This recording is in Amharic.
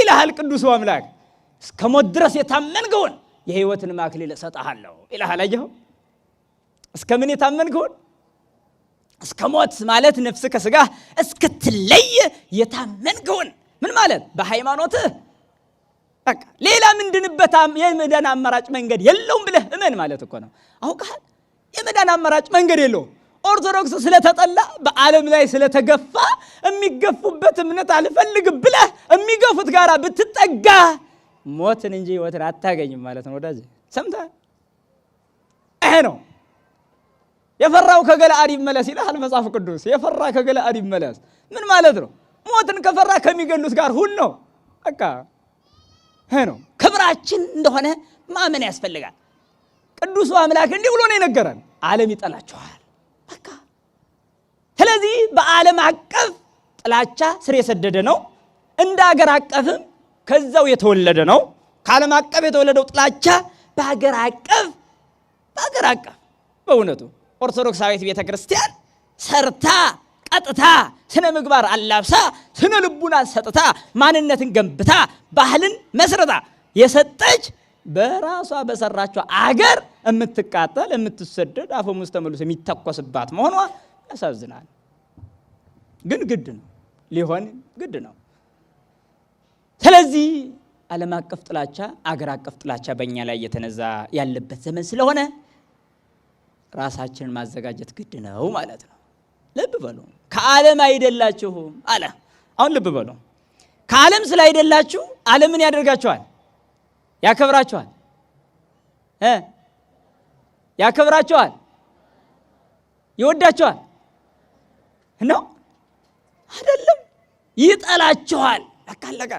ይልሃል ቅዱሱ አምላክ እስከሞት ድረስ የታመንከውን የሕይወትን አክሊል እሰጥሃለሁ ይልሃል። አየኸው? እስከምን የታመንከውን? እስከ ሞት ማለት ነፍስ ከሥጋ እስክትለይ የታመንከውን። ምን ማለት? በሃይማኖትህ በቃ ሌላ ምንድንበት የመዳን አማራጭ መንገድ የለውም ብለህ እመን ማለት እኮ ነው። አውቀሃል? የመዳን አማራጭ መንገድ የለውም። ኦርቶዶክስ ስለተጠላ በዓለም ላይ ስለተገፋ የሚገፉበት እምነት አልፈልግም ብለህ የሚገፉት ጋራ ብትጠጋ ሞትን እንጂ ሕይወትን አታገኝም ማለት ነው። ወዳጅ ሰምተሃል? ይሄ ነው። የፈራው ከገለአድ ይመለስ ይላል መጽሐፍ ቅዱስ። የፈራ ከገለአድ ይመለስ ምን ማለት ነው? ሞትን ከፈራ ከሚገሉት ጋር ሁን ነው። በቃ ይሄ ነው። ክብራችን እንደሆነ ማመን ያስፈልጋል። ቅዱሱ አምላክ እንዲህ ብሎ ነው የነገረን፣ ዓለም ይጠላችኋል። በቃ ስለዚህ በዓለም አቀፍ ጥላቻ ስር የሰደደ ነው። እንደ ሀገር አቀፍም ከዛው የተወለደ ነው። ከዓለም አቀፍ የተወለደው ጥላቻ በሀገር አቀፍ በእውነቱ ኦርቶዶክሳዊት ቤተክርስቲያን ሰርታ ቀጥታ ስነ ምግባር አላብሳ ስነ ልቡና ሰጥታ ማንነትን ገንብታ ባህልን መስረታ የሰጠች በራሷ በሰራቸው አገር የምትቃጠል የምትሰደድ አፈሙዝ ተመልሶ የሚተኮስባት መሆኗ ያሳዝናል። ግን ግድ ነው፣ ሊሆን ግድ ነው። ስለዚህ ዓለም አቀፍ ጥላቻ አገር አቀፍ ጥላቻ በእኛ ላይ የተነዛ ያለበት ዘመን ስለሆነ ራሳችንን ማዘጋጀት ግድ ነው ማለት ነው። ልብ በሉ፣ ከዓለም አይደላችሁም አለ። አሁን ልብ በሉ፣ ከዓለም ስላይደላችሁ ዓለምን ያደርጋችኋል፣ ያከብራችኋል፣ ያከብራችኋል፣ ይወዳችኋል ነው አይደለም? ይጠላችኋል። አለቀ።